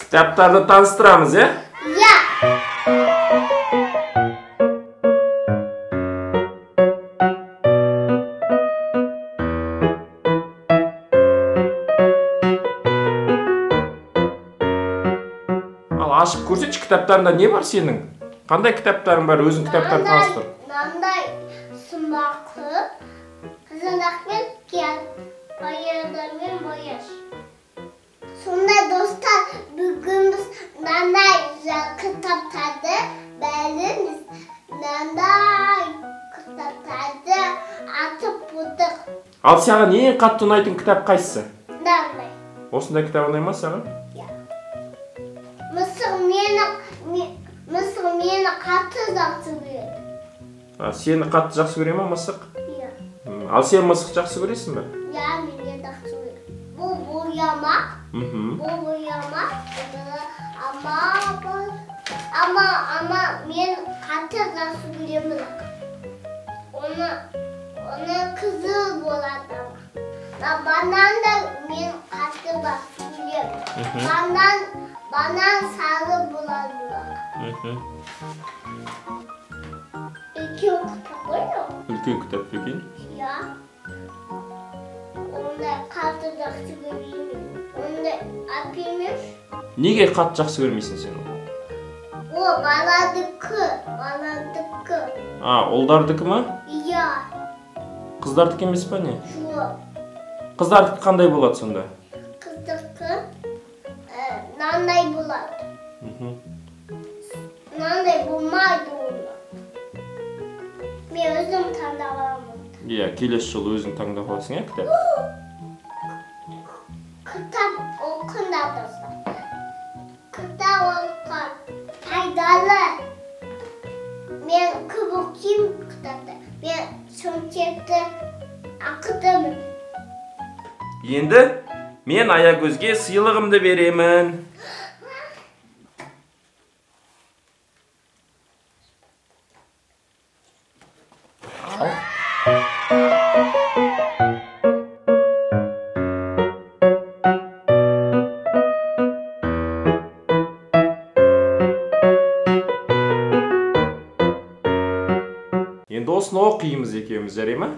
Кітаптарды таныстырамыз, е? Иә. Ал ашып көрсетші, кітаптарында не бар сенің? Қандай кітаптарың бар? Өзің кітаптарды таныстыр. Мынандай сымбақты, қызанақпен кият, баяғыдармен бояш. Сондай достар, бүгін біз мынандай кітаптарды бәріміз мынандай кітаптарды атып отырдық. Ал саған ең қатты ұнайтын кітап қайсысы? Мынандай. Осындай кітап ұнай ма саған? Мысық мені қатты жақсы көреді. Сені қатты жақсы көре ма мысық? Иә. Ал сен мысық жақсы көресің бе? Иә, мене жақсы көреді. Бұл боямақ. Бұл боямақ. Ама мен қатты жақсы көремін. Оны қызыл болады. Банан да мен қатты жақсы көремін. Банан сары болады. Үлкен кітап қой ол. Үлкен кітап екен? Иә. Онда қатты жақсы көремін. Онда әпемеш. Неге қатты жақсы көрмейсің сен? О, баладікі. Ұлдардікі ма? Иә. Қыздардікі емес па не? Жоқ. Қыздардікі қандай болады сонда? Қыздікі мынандай болады. Мынандай болмайды оны. Мен өзім таңдап аламын. Иә, келесі жолы өзің таңдап аласың, кітап? Кітап оқыңдар достар. Кітап оқу пайдалы. Мен көп оқимын кітапты. Мен сөмкемді ақытамын. Енді мен Аягөзге сыйлығымды беремін. Енді осыны оқимыз екеуміз, жарай ма?